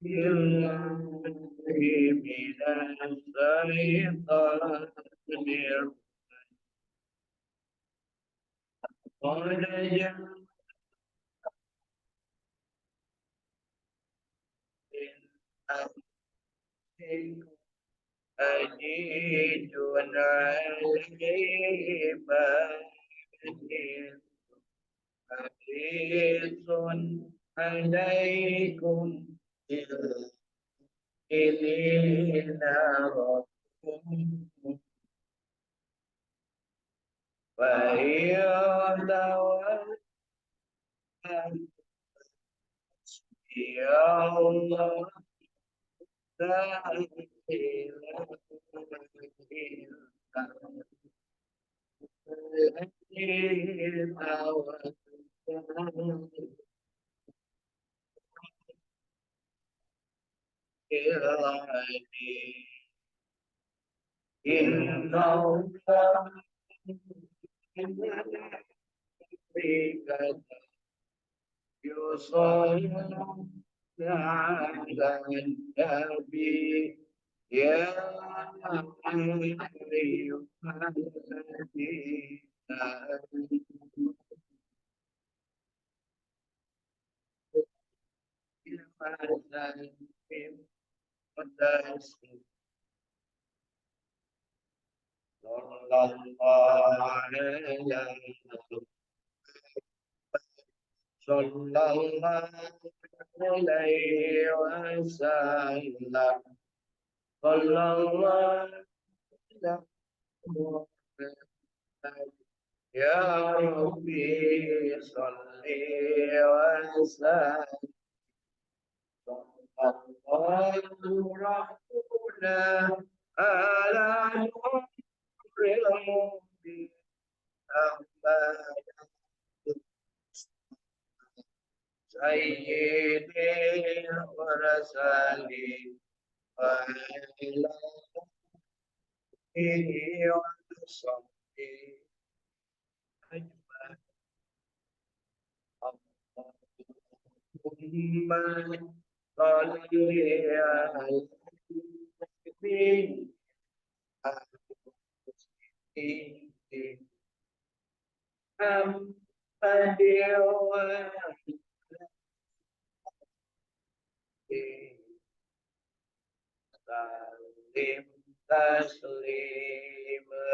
بالله من الشيطان الرجيم. أجيد عليه حريص عليكم إلينا ربكم فهي تولى يا الله لا إله إلا إن الله يصلون على النبي يا أيها الذين صلى الله عليه وسلم صلى الله عليه وسلم يا ربي صل وسلم الله ربنا على نور المبين سيدي ورسالي وإلى وصحبه أجمعين اللهم صل على النبي محمد وسلم تسليما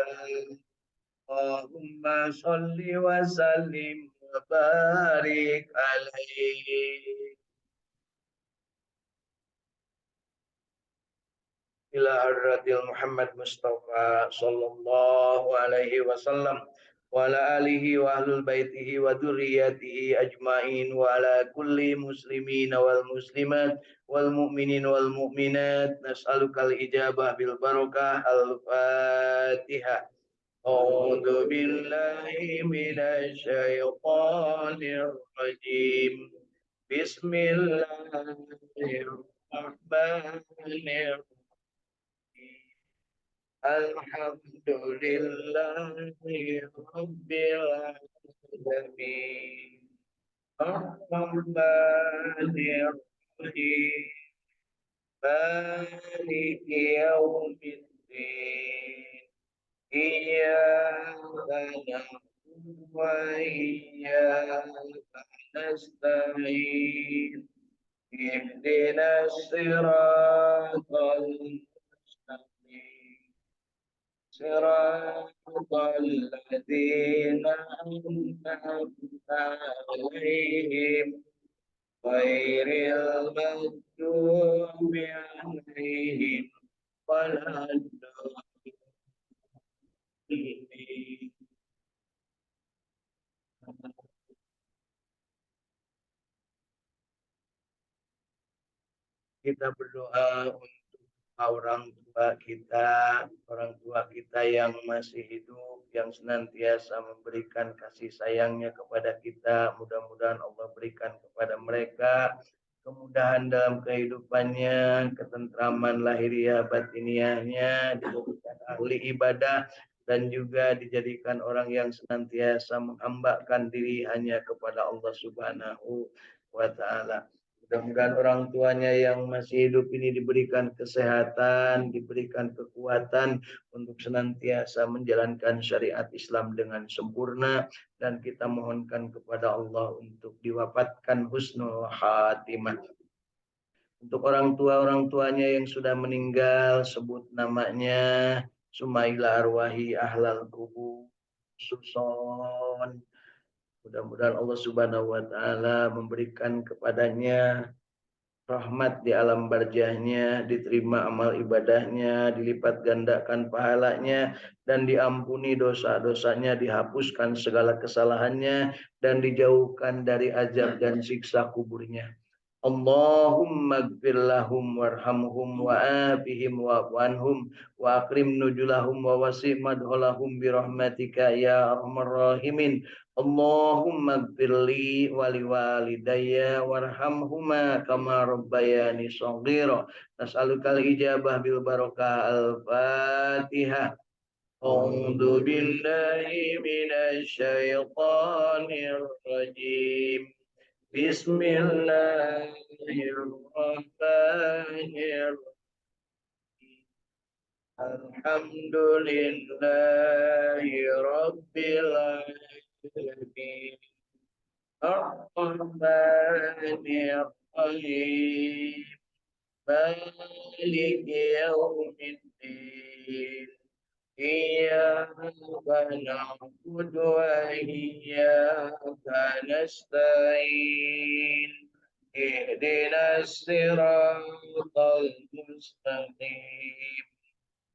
اللهم صل وسلم وبارك عليه ila arradil Muhammad Mustafa sallallahu alaihi wasallam wa ala alihi wa ahlul baitihi wa dzurriyyatihi ajmain wa ala kulli muslimin wal muslimat wal mu'minin wal mu'minat nas'alukal ijabah bil barakah al Fatihah. A'udzu billahi minasy syaithanir rajim. Bismillahirrahmanirrahim. Alhamdulillahi Rabbil Alamin. Ar-Rahmanir Rahim. Maliki Yawmiddin. Iyyaka na'budu wa iyyaka nasta'in. Ihdinas siratal mustaqim. صراط الذين أنعمت عليهم غير المغضوب عليهم ولا الضالين. Kita berdoa untuk orang tua kita yang masih hidup, yang senantiasa memberikan kasih sayangnya kepada kita. Mudah-mudahan Allah berikan kepada mereka kemudahan dalam kehidupannya, ketentraman lahiriah batiniahnya, dijadikan ahli ibadah, dan juga dijadikan orang yang senantiasa menghambakan diri hanya kepada Allah Subhanahu wa Ta'ala. Mudah-mudahan orang tuanya yang masih hidup ini diberikan kesehatan, diberikan kekuatan untuk senantiasa menjalankan syariat Islam dengan sempurna, dan kita mohonkan kepada Allah untuk diwafatkan husnul khatimah. Untuk orang tuanya yang sudah meninggal, sebut namanya Sumaila arwahi ahlal kubur Suson. Mudah-mudahan Allah Subhanahu wa taala memberikan kepadanya rahmat di alam barzahnya, diterima amal ibadahnya, dilipat gandakan pahalanya, dan diampuni dosa-dosanya, dihapuskan segala kesalahannya, dan dijauhkan dari azab dan siksa kuburnya. Allahumma gfir lahum warhamhum wa afihim wa anhum wa akrim nujulahum wa wasi' madholahum birahmatika ya arhamar rahimin. Allahumma gfir li wa liwalidayya warhamhuma kama rabbayani shaghira. Nas'alukal ijabah bil barakah al-Fatihah. A'udzu billahi minasy syaithanir rajim. Bismillahirrahmanirrahim. Alhamdulillahi rabbil alamin. Ar-Rahmanir Rahim. Maliki yaumiddin. Iyyaka na'budu wa iyyaka nasta'in. Ihdinas siratal mustaqim.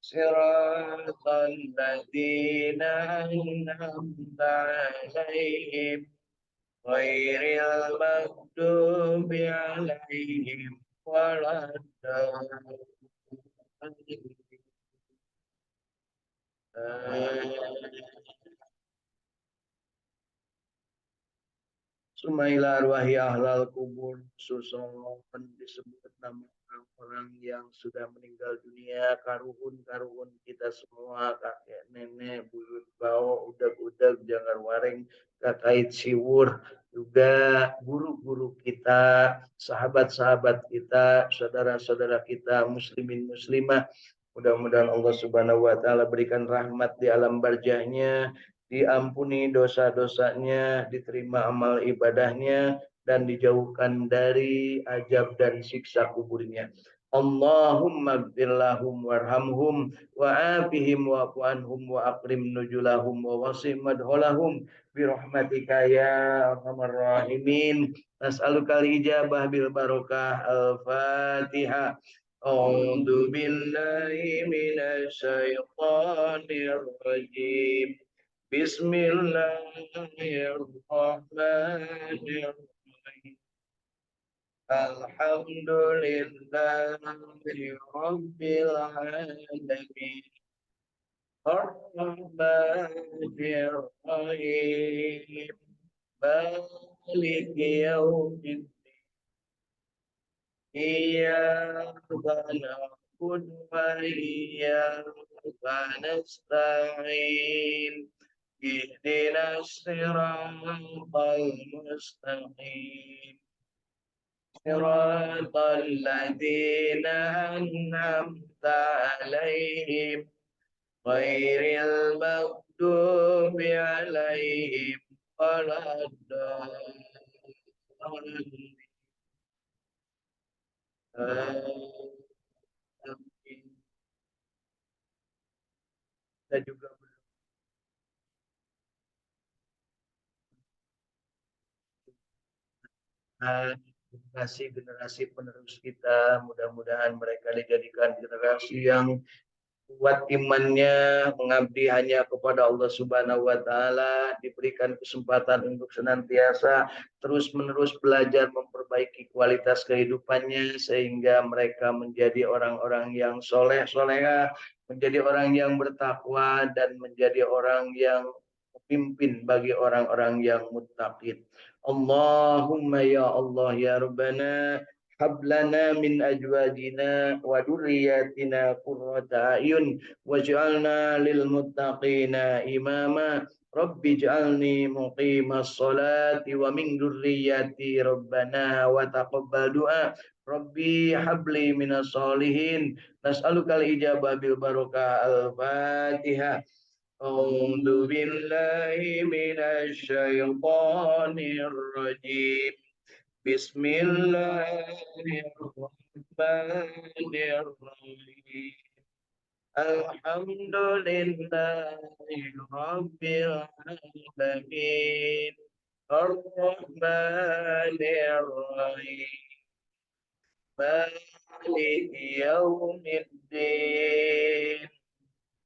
Siratal ladzina an'amta 'alaihim ghairil maghdubi 'alaihim waladdallin. Sumaila arwahi ahlal kubur Suson, disebut nama orang-orang yang sudah meninggal dunia, karuhun kita semua, kakek nenek, buyut bau, udag-udag, jangar waring, kakait siwur, juga guru-guru kita, sahabat-sahabat kita, saudara-saudara kita, muslimin muslimah. Mudah-mudahan Allah Subhanahu wa taala berikan rahmat di alam barzahnya, diampuni dosa-dosanya, diterima amal ibadahnya, dan dijauhkan dari azab dan siksa kuburnya. Allahumma gfir lahum warhamhum wa afihim wa anhum wa akrim nujulahum wa wasi' madholahum birahmatika ya arhamar rahimin. Nas'alukal ijabah bil barakah al-Fatihah. A'udzu billahi minasy syaithanir rajim. Bismillahirrahmanirrahim. Alhamdulillahi rabbil alamin. Ar-Rahmanir Rahim. Maliki yaumiddin. Iyyaka na'budu wa iyyaka nasta'in. Ihdinas siratal mustaqim. Siratal ladzina an'amta 'alaihim ghairil maghdubi 'alaihim waladdallin. Kita juga generasi penerus kita, mudah-mudahan mereka dijadikan generasi yang kuat imannya, mengabdi hanya kepada Allah Subhanahu wa taala, diberikan kesempatan untuk senantiasa terus-menerus belajar memperbaiki kualitas kehidupannya sehingga mereka menjadi orang-orang yang soleh-solehah, menjadi orang yang bertakwa, dan menjadi orang yang pemimpin bagi orang-orang yang muttaqin. Allahumma ya Allah ya Rabbana hab lana min azwajina wa dhurriyyatina qurrata a'yun waj'alna lil muttaqina imama. Rabbi ij'alni muqimas sholati wa min dzurriyyati rabbana wa taqabbal du'a. Rabbi habli minas solihin. Nas'alukal ijabah bil barakah al-Fatihah. A'udzu billahi minasy syaithanir rajim. Bismillahirrahmanirrahim. Alhamdulillahi Rabbil Alamin. Ar-Rahmanir Rahim. Maliki Yawmiddin.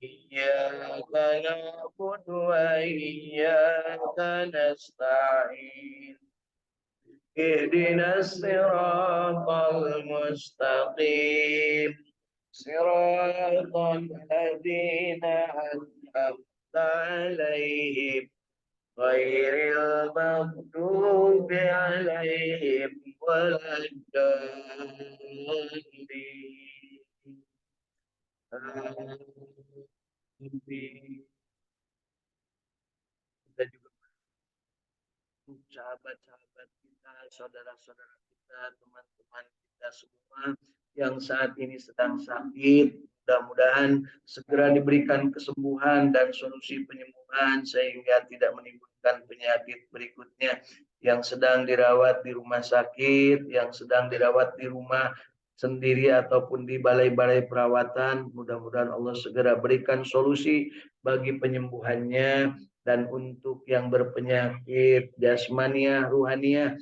Iyyaka na'budu wa iyyaka nasta'in. Ihdinas siratal mustaqim. Siratal ladzina an'amta 'alaihim ghairil maghdubi 'alaihim waladdallin. Amin. Kita juga sahabat-sahabat kita, saudara-saudara kita, teman-teman kita semua yang saat ini sedang sakit, mudah-mudahan segera diberikan kesembuhan dan solusi penyembuhan sehingga tidak menimbulkan penyakit berikutnya. Yang sedang dirawat di rumah sakit, yang sedang dirawat di rumah sendiri ataupun di balai-balai perawatan, mudah-mudahan Allah segera berikan solusi bagi penyembuhannya. Dan untuk yang berpenyakit jasmania, ruhania,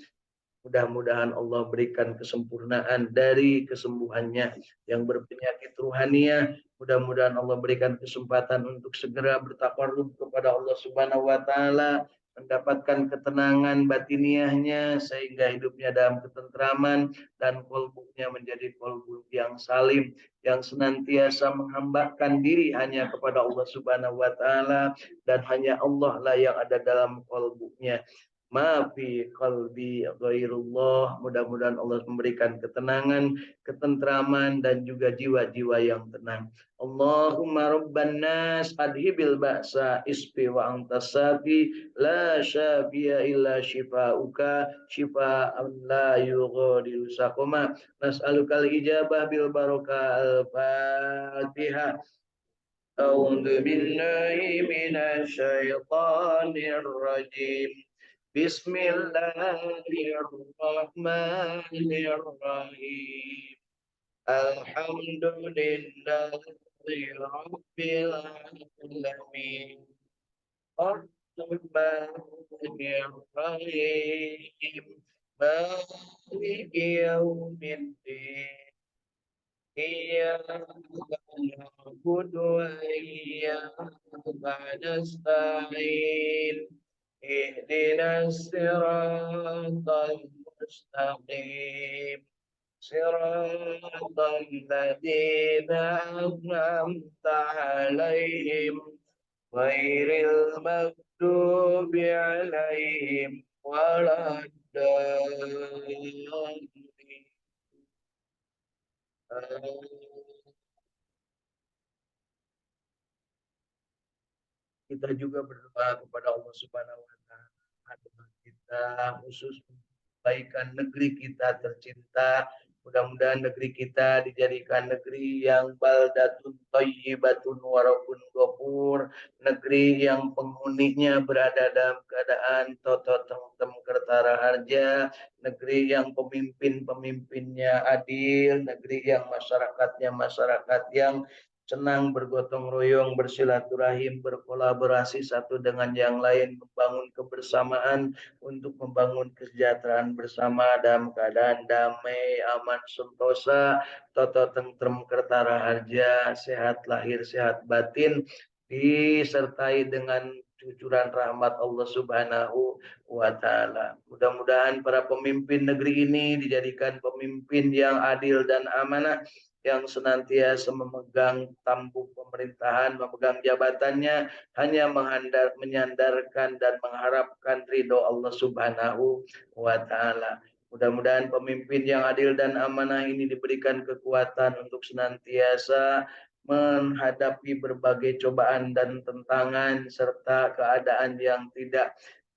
mudah-mudahan Allah berikan kesempurnaan dari kesembuhannya. Yang berpenyakit ruhania, mudah-mudahan Allah berikan kesempatan untuk segera bertakarrub kepada Allah Subhanahu wa taala, mendapatkan ketenangan batiniahnya sehingga hidupnya dalam ketentraman dan kolbunya menjadi kolbu yang salim, yang senantiasa menghambakan diri hanya kepada Allah Subhanahu wa taala, dan hanya Allah lah yang ada dalam kolbunya. Maafi qalbi ghairullah. Mudah-mudahan Allah memberikan ketenangan, ketentraman dan juga jiwa-jiwa yang tenang. Allahumma rabban nas adhibil ba'sa isfi wa antas safi la syafiya illa shifauka shifaan la yughadiru saqama. Nas'alukal ijabah bil barakah al-Fatihah. A'udzu billahi minasy syaithanir rajim. Bismillahirrahmanirrahim. Alhamdulillahi Rabbil Alamin. Ar-Rahmanir Rahim. Maliki Yawmiddin. Iyyaka na'budu wa iyyaka nasta'in. Ihdinas siratal mustaqim. Siratal ladzina an'amta 'alaihim ghairil maghdubi 'alaihim waladdallin. Kita juga berdoa kepada Allah Subhanahu wa taala kita khusus kebaikan negeri kita tercinta. Mudah-mudahan negeri kita dijadikan negeri yang baldatun thayyibatun wa rabbun ghafur, negeri yang penghuninya berada dalam keadaan toto tem kertara harja, negeri yang pemimpin-pemimpinnya adil, negeri yang masyarakatnya masyarakat yang senang bergotong royong, bersilaturahim, berkolaborasi satu dengan yang lain, membangun kebersamaan untuk membangun kesejahteraan bersama dalam keadaan damai, aman, sentosa, toto tentrem kertara harja, sehat lahir, sehat batin, disertai dengan cucuran rahmat Allah Subhanahu wa taala. Mudah-mudahan para pemimpin negeri ini dijadikan pemimpin yang adil dan amanah, yang senantiasa memegang tampuk pemerintahan, memegang jabatannya hanya menyandarkan dan mengharapkan ridho Allah Subhanahu wa taala. Mudah-mudahan pemimpin yang adil dan amanah ini diberikan kekuatan untuk senantiasa menghadapi berbagai cobaan dan tentangan serta keadaan yang tidak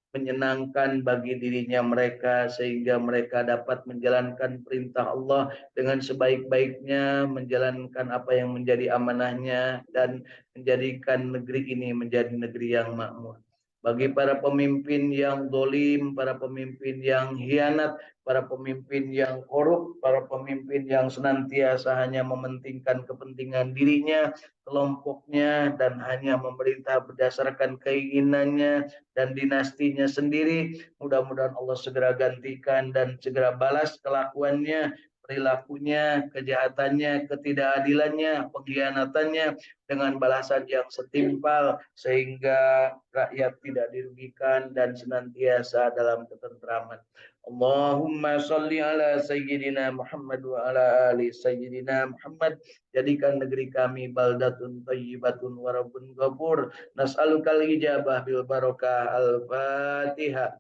menyenangkan bagi dirinya mereka, sehingga mereka dapat menjalankan perintah Allah dengan sebaik-baiknya, menjalankan apa yang menjadi amanahnya dan menjadikan negeri ini menjadi negeri yang makmur. Bagi para pemimpin yang zalim, para pemimpin yang hianat, para pemimpin yang korup, para pemimpin yang senantiasa hanya mementingkan kepentingan dirinya, kelompoknya, dan hanya memerintah berdasarkan keinginannya dan dinastinya sendiri, mudah-mudahan Allah segera gantikan dan segera balas kelakuannya, perilakunya, kejahatannya, ketidakadilannya, pengkhianatannya dengan balasan yang setimpal, sehingga rakyat tidak dirugikan dan senantiasa dalam ketentraman. Allahumma salli ala Sayyidina Muhammad wa ala ali Sayyidina Muhammad. Jadikan negeri kami baldatun thayyibatun wa rabbun ghafur. Nas'alukal ijabah bil barakah. Al-Fatihah.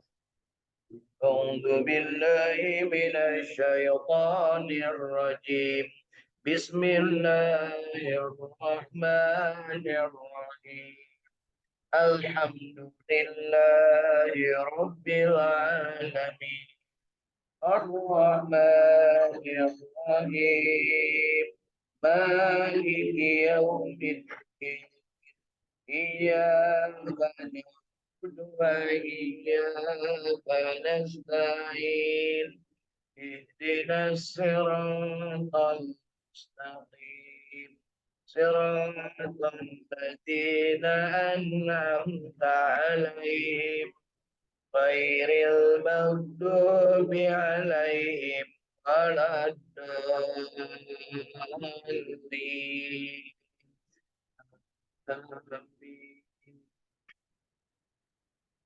A'udzu billahi minasy syaithanir rajim. Bismillahirrahmanirrahim. Alhamdulillahi rabbil alamin. Ar-Rahmanir Rahim. Maliki yaumiddin. Iyyaka na'budu wa iyyaka nasta'in. Ihdinas siratal mustaqim. Siratal ladzina an'amta 'alaihim ghairil maghdubi 'alaihim waladdallin.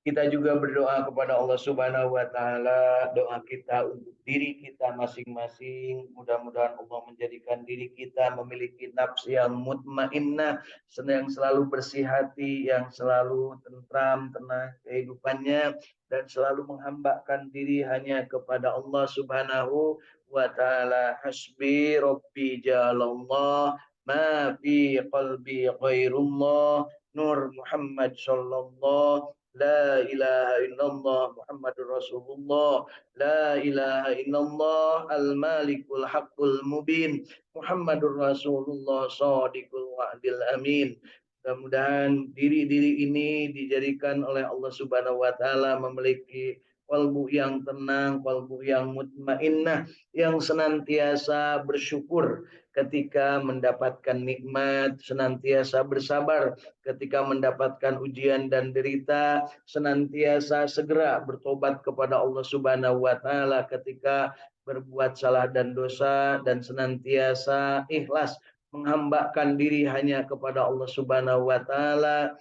Kita juga berdoa kepada Allah Subhanahu wa taala, doa kita untuk diri kita masing-masing. Mudah-mudahan Allah menjadikan diri kita memiliki nafs yang mutmainnah, yang selalu bersih hati, yang selalu tentram, tenang kehidupannya, dan selalu menghambakan diri hanya kepada Allah Subhanahu wa taala. Hasbi rabbi jalallah ma fi qalbi ghairullah Nur Muhammad sallallahu La ilaha illallah Muhammadur Rasulullah. La ilaha illallah Al-Malikul Haqqul Mubin. Muhammadur Rasulullah Shadiqul Wa'dil Amin. Mudah-mudahan diri-diri ini dijadikan oleh Allah Subhanahu wa taala memiliki qalbu yang tenang, qalbu yang mutmainnah, yang senantiasa bersyukur ketika mendapatkan nikmat, senantiasa bersabar ketika mendapatkan ujian dan derita, senantiasa segera bertobat kepada Allah Subhanahu wa taala ketika berbuat salah dan dosa, dan senantiasa ikhlas menghambakan diri hanya kepada Allah Subhanahu wa taala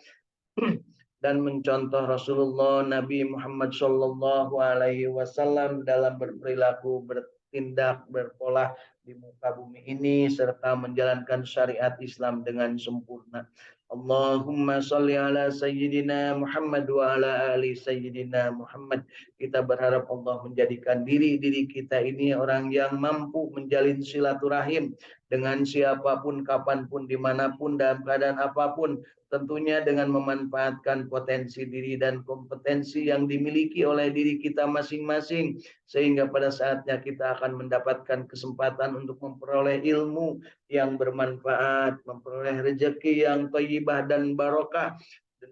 dan mencontoh Rasulullah Nabi Muhammad sallallahu alaihi wasallam dalam berperilaku, bertindak, berpola di muka bumi ini, serta menjalankan syariat Islam dengan sempurna. Allahumma salli ala Sayyidina Muhammad wa ala ali Sayyidina Muhammad. Kita berharap Allah menjadikan diri-diri kita ini orang yang mampu menjalin silaturahim dengan siapapun, kapanpun, dimanapun, dalam keadaan apapun, tentunya dengan memanfaatkan potensi diri dan kompetensi yang dimiliki oleh diri kita masing-masing, sehingga pada saatnya kita akan mendapatkan kesempatan untuk memperoleh ilmu yang bermanfaat, memperoleh rezeki yang thayyibah dan barokah,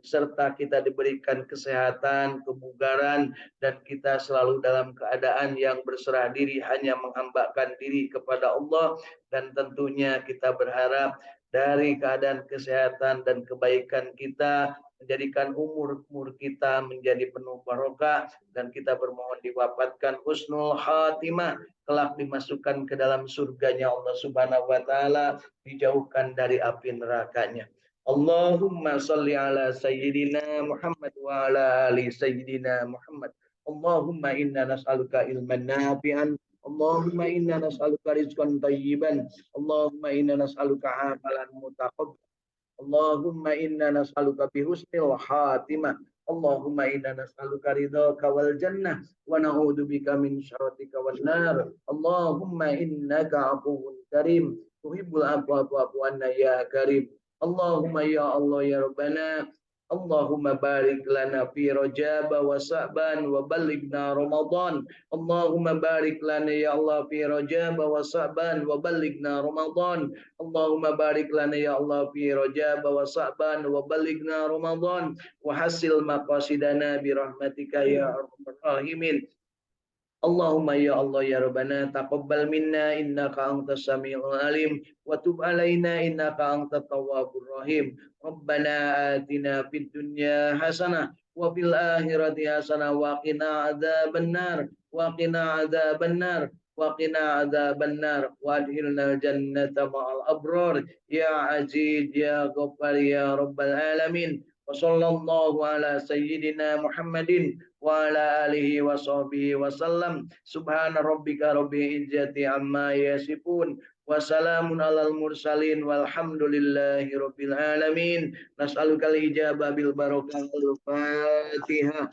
serta kita diberikan kesehatan, kebugaran, dan kita selalu dalam keadaan yang berserah diri, hanya menghambakan diri kepada Allah. Dan tentunya kita berharap dari keadaan kesehatan dan kebaikan kita, menjadikan umur kita menjadi penuh barokah, dan kita bermohon diwafatkan husnul khatimah, kelak dimasukkan ke dalam surganya Allah Subhanahu wa taala, dijauhkan dari api nerakanya. Allahumma salli ala Sayyidina Muhammad wa ala ali Sayyidina Muhammad. Allahumma inna nas'aluka ilman nafi'an. Allahumma inna nas'aluka rizqan thayyiban. Allahumma inna nas'aluka amalan mutaqabbal. Allahumma inna nas'aluka bi husnil khatimah. Allahumma inna nas'aluka ridhaka wal jannah wa na'udzubika min syarrika wan nar. Allahumma innaka afuwwun karim tuhibbul afwa fa'fu anna ya karim. Allahumma ya Allah ya Rabbana, Allahumma barik lana fi Rajab wa Sa'ban wa ballighna Ramadan. Allahumma barik lana ya Allah fi Rajab wa Sa'ban wa ballighna Ramadan. Allahumma barik lana ya Allah fi Rajab wa Sa'ban wa ballighna Ramadan wa hasil maqasidana bi rahmatika ya arhamar rahimin. Allahumma ya Allah ya Rabbana taqabbal minna innaka antas samiul alim wa tub alaina innaka antat tawwabur rahim. Rabbana atina fid dunya hasanah wa fil akhirati hasanah wa qina adzabannar wa qina adzabannar wa qina adzabannar wa adkhilna jannata ma'al abrar ya aziz ya ghaffar ya rabbal alamin. Wa sallallahu ala sayyidina Muhammadin wa ala alihi wa sahbihi wa sallam. Subhana rabbika rabbil izzati amma yasifun wa salamun alal mursalin walhamdulillahi rabbil alamin. Nas'alukal ijabah bil barakatil Fatihah.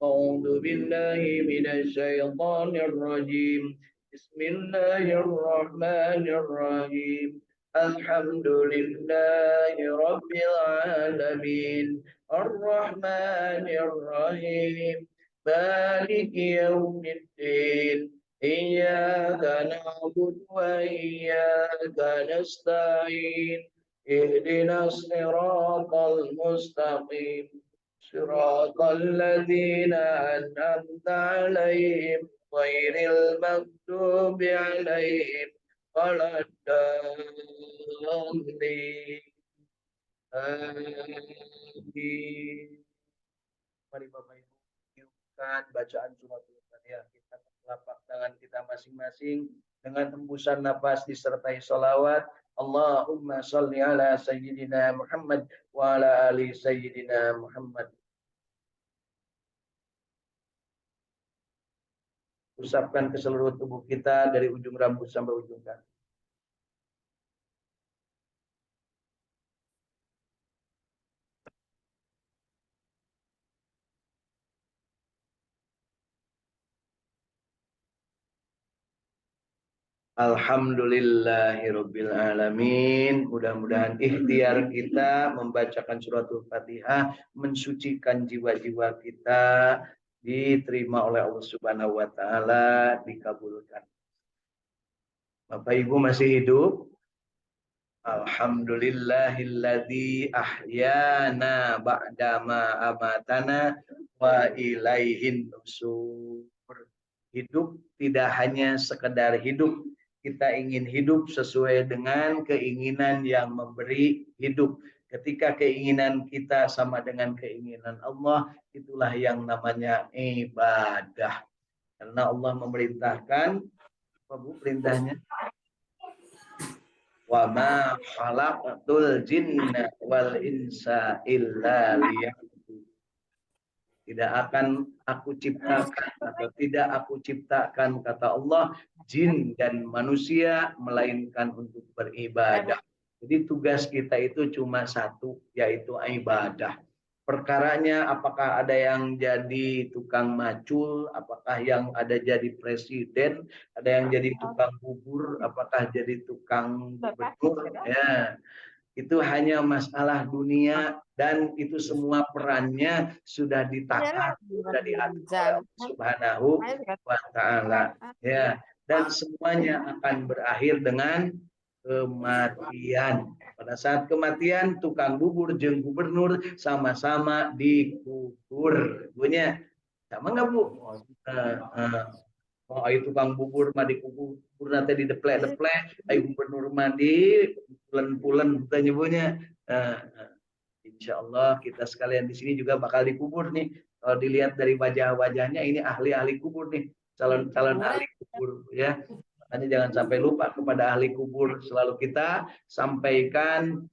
A'udzu billahi minasy syaithanir rajim. Bismillahirrahmanirrahim. Alhamdulillahi rabbil alamin. Ar-Rahmanir Rahim. Maliki yaumiddin. Iyyaka na'budu wa iyyaka nasta'in. Ihdinas siratal mustaqim. Siratal ladzina an'amta 'alaihim ghairil maghdubi 'alaihim waladdallin. Amin. Mari Bapak Ibu lanjutkan bacaan surat Al-Fatihah kita ke telapak tangan kita masing-masing dengan hembusan nafas disertai sholawat. Allahumma sholli ala sayyidina Muhammad wa ala ali sayyidina Muhammad. Usapkan ke seluruh tubuh kita dari ujung rambut sampai ujung kaki. Alhamdulillahirabbil alamin. Mudah-mudahan ikhtiar kita membacakan suratul Fatihah mensucikan jiwa-jiwa kita, diterima oleh Allah Subhanahu wa taala, dikabulkan. Bapak Ibu masih hidup? Alhamdulillahilladzi ahyana ba'dama amatana wa ilaihin nusur. Hidup tidak hanya sekedar hidup, kita ingin hidup sesuai dengan keinginan yang memberi hidup. Ketika keinginan kita sama dengan keinginan Allah, itulah yang namanya ibadah. Karena Allah memerintahkan, apa Bu perintahnya? Wa ma khalaqatul jinna wal insa illa liya'budun. Tidak akan aku ciptakan atau tidak aku ciptakan, kata Allah, jin dan manusia melainkan untuk beribadah. Jadi tugas kita itu cuma satu, yaitu ibadah. Perkaranya apakah ada yang jadi tukang macul, apakah yang ada jadi presiden, ada yang jadi tukang bubur, apakah jadi tukang gubernur, ya. Itu hanya masalah dunia dan itu semua perannya sudah ditata, sudah diatur oleh Allah Subhanahu wa taala, ya. Dan semuanya akan berakhir dengan kematian. Pada saat kematian, tukang bubur jeung gubernur sama-sama dikubur. Bunya sama nggak Bu? Oh, ayo tukang bubur mah dikubur nanti di deplek-deplek, ayo gubernur mandi pulen-pulen kita nyebutnya. Insya Allah kita sekalian di sini juga bakal dikubur nih. Kalau dilihat dari wajah-wajahnya ini ahli-ahli kubur nih, calon-calon ahli kubur ya. Makanya jangan sampai lupa kepada ahli kubur. Selalu kita sampaikan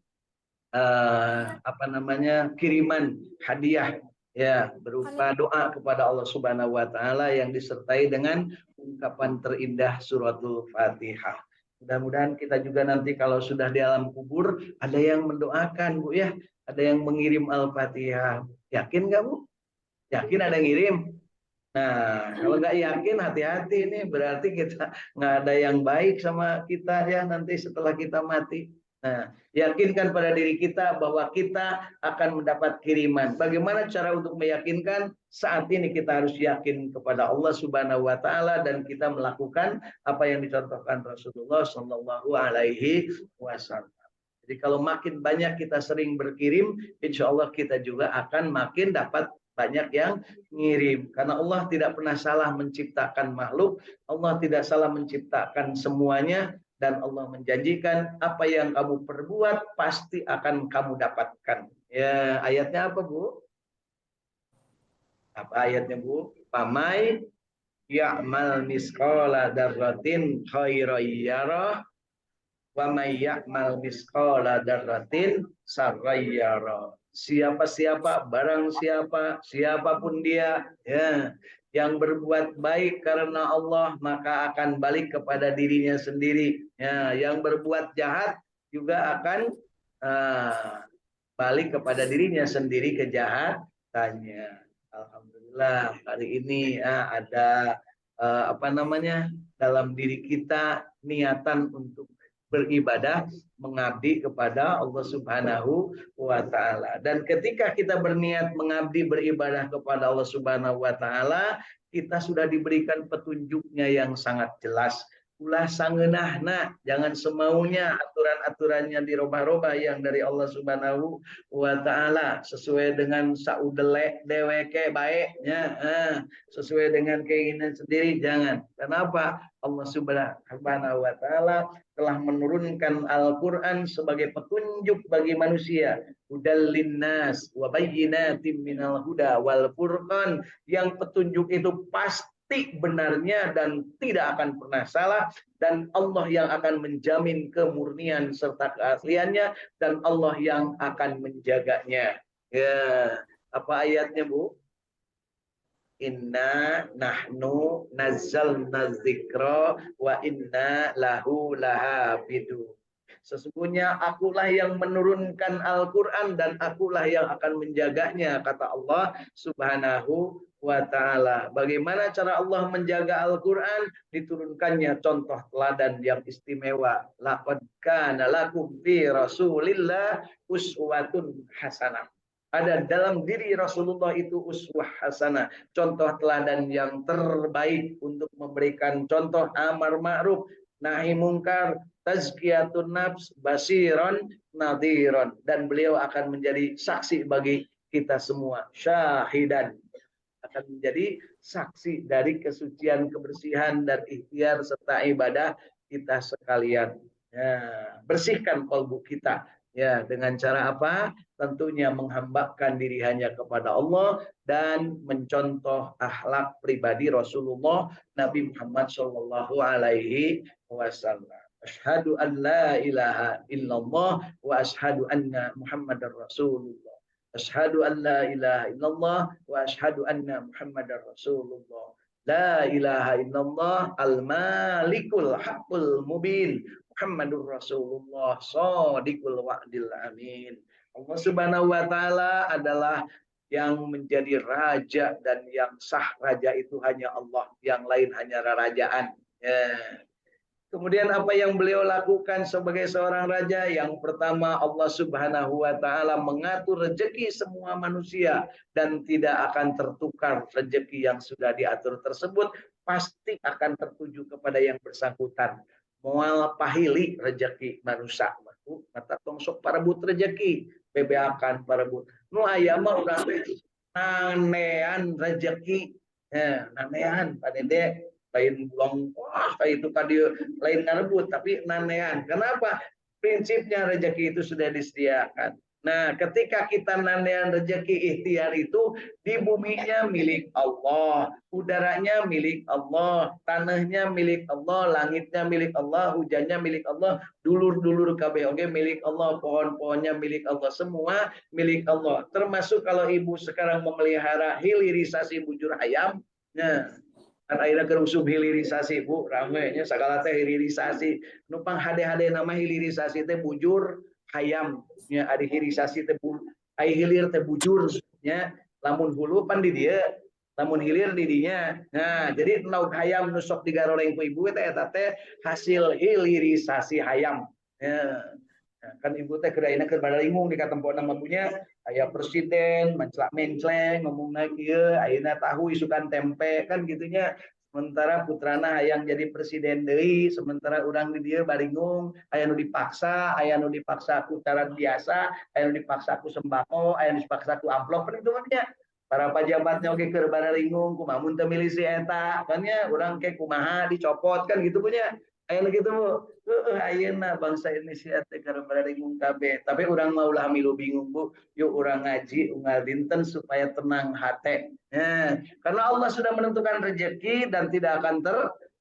kiriman hadiah ya berupa doa kepada Allah Subhanahu wa taala yang disertai dengan ungkapan terindah suratul Fatihah. Mudah-mudahan kita juga nanti kalau sudah di alam kubur ada yang mendoakan Bu ya, ada yang mengirim Al-Fatihah. Yakin nggak Bu? Yakin ada yang ngirim? Nah, kalau nggak yakin hati-hati nih, berarti kita nggak ada yang baik sama kita ya nanti setelah kita mati. Nah, yakinkan pada diri kita bahwa kita akan mendapat kiriman. Bagaimana cara untuk meyakinkan? Saat ini kita harus yakin kepada Allah Subhanahu wa taala dan kita melakukan apa yang dicontohkan Rasulullah Shallallahu alaihi wasallam. Jadi kalau makin banyak kita sering berkirim, insya Allah kita juga akan makin dapat banyak yang ngirim. Karena Allah tidak pernah salah menciptakan makhluk, Allah tidak salah menciptakan semuanya, dan Allah menjanjikan apa yang kamu perbuat pasti akan kamu dapatkan. Ya, ayatnya apa, Bu? Apa ayatnya, Bu? Pamai ya'mal misqala darratin khairan yarah wa may ya'mal misqala dzarratin sarrayyara. Siapa-siapa, barang siapa, siapapun dia ya yang berbuat baik karena Allah maka akan balik kepada dirinya sendiri. Ya, yang berbuat jahat juga akan balik kepada dirinya sendiri kejahatannya. Alhamdulillah hari ini ada apa namanya dalam diri kita niatan untuk beribadah mengabdi kepada Allah Subhanahu wa taala. Dan ketika kita berniat mengabdi beribadah kepada Allah Subhanahu wa taala, kita sudah diberikan petunjuknya yang sangat jelas. Ulah sangeunahna, jangan semaunya aturan-aturannya dirobah-robah yang dari Allah Subhanahu wa taala sesuai dengan saudele deweke baiknya, sesuai dengan keinginan sendiri jangan. Kenapa? Allah Subhanahu wa taala telah menurunkan Al-Qur'an sebagai petunjuk bagi manusia, hudal linnas wa bayyinatin minal huda wal furqan, yang petunjuk itu pasti benarnya dan tidak akan pernah salah, dan Allah yang akan menjamin kemurnian serta keasliannya, dan Allah yang akan menjaganya. Ya, apa ayatnya, Bu? Inna nahnu nazzalna dzikra wa inna lahu lahafidun. Sesungguhnya akulah yang menurunkan Al-Quran dan akulah yang akan menjaganya, kata Allah Subhanahu wa ta'ala. Bagaimana cara Allah menjaga Al-Quran? Diturunkannya contoh teladan yang istimewa. Laqad kana lakum fi Rasulillah uswatun hasanah. Ada dalam diri Rasulullah itu uswah hasanah, contoh teladan yang terbaik untuk memberikan contoh amar ma'ruf nahi mungkar, tazkiyatun nafs, basiron, nadhiron, dan beliau akan menjadi saksi bagi kita semua, syahidan, akan menjadi saksi dari kesucian, kebersihan dan ikhtiar serta ibadah kita sekalian. Ya, bersihkan kalbu kita ya dengan cara apa? Tentunya menghambakan diri hanya kepada Allah dan mencontoh akhlak pribadi Rasulullah Nabi Muhammad Shallallahu Alaihi Wasallam. Asyhadu an la ilaha illallah wa asyhadu anna Muhammadar Rasulullah. Asyhadu an la ilaha illallah wa asyhadu anna Muhammadar Rasulullah. La ilaha illallah al-malikul haqqul mubin. Muhammadur Rasulullah shadiqul wa'dil amin. Allah Subhanahu wa taala adalah yang menjadi raja, dan yang sah raja itu hanya Allah, yang lain hanya rarajaan. Ya. Kemudian apa yang beliau lakukan sebagai seorang raja? Yang pertama, Allah Subhanahu wa taala mengatur rezeki semua manusia dan tidak akan tertukar rezeki yang sudah diatur tersebut, pasti akan tertuju kepada yang bersangkutan. Moal pahili rezeki manusia, mata tongsok parebut rezeki, bebeakan parebut. Nu aya mah urang teh nanean rezeki. Nanean padede lain buang wah kayak itu tadi lain ngarebut tapi nanean. Kenapa? Prinsipnya rezeki itu sudah disediakan. Nah, ketika kita nanean rezeki ikhtiar itu, di buminya milik Allah, udaranya milik Allah, tanahnya milik Allah, langitnya milik Allah, hujannya milik Allah, dulur-dulur KBOG milik Allah, pohon-pohonnya milik Allah, semua milik Allah. Termasuk kalau ibu sekarang memelihara hilirisasi bujur ayam, nah kan akhirnya kerusum hilirisasi, Bu, ramenya segala teh hilirisasi, numpang hade-hade nama hilirisasi teh bujur hayam nya, ada hilirisasi teh ai hilir teh bujur nya, lamun hulu pan di dia lamun hilir didinya. Nah, jadi lauk hayam nusok digaroleng ku ibu teh eta teh hasil hilirisasi hayam. Ya. Nah, kan ibu teh keur ayeuna keur badalingung di katempona mabunya aya presiden menclak-mencleng ngomongna kieu ayeuna tahu isukan tempe kan gitunya. Sementara putrana hayang jadi presiden deui, sementara urang di dieu baringung, aya nu dipaksa, aya nu dipaksa ku cara biasa, aya nu dipaksa ku sembako, aya nu dipaksa ku amplop kan itu mah para pejabatnya oke keur badalingung kumaha mun teu milih si eta kan ya urang ke kumaha dicopot kan gitu punya aya nu kitu ayeuna bangsa Indonesia teh keur badalingung kabeh tapi urang mah ulah milu bingung Bu yuk urang ngaji unggal dinten supaya tenang hate karena Allah sudah menentukan rezeki dan tidak akan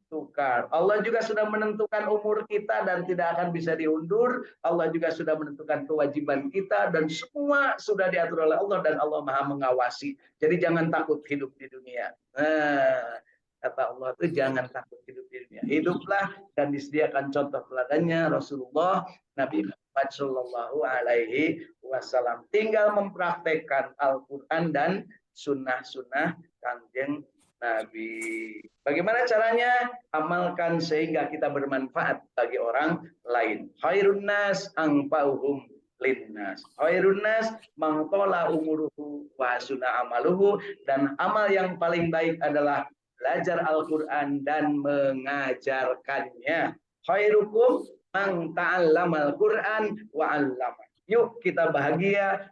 tertukar. Allah juga sudah menentukan umur kita dan tidak akan bisa diundur. Allah juga sudah menentukan kewajiban kita dan semua sudah diatur oleh Allah dan Allah Maha mengawasi. Jadi jangan takut hidup di dunia. Kata Allah itu jangan takut hidup di dunia. Hiduplah dan disediakan contoh teladannya Rasulullah Nabi Muhammad Shallallahu Alaihi Wasallam. Tinggal mempraktekkan Al-Quran dan sunnah-sunnah kanjeng Nabi. Bagaimana caranya? Amalkan sehingga kita bermanfaat bagi orang lain. Khairun nas anfa'uhum linnas. Khairun nas mangtola umuruhu wa sunna amaluhu, dan amal yang paling baik adalah belajar Al-Quran dan mengajarkannya. Khairukum man ta'allamal Quran wa 'allama. Yuk kita bahagia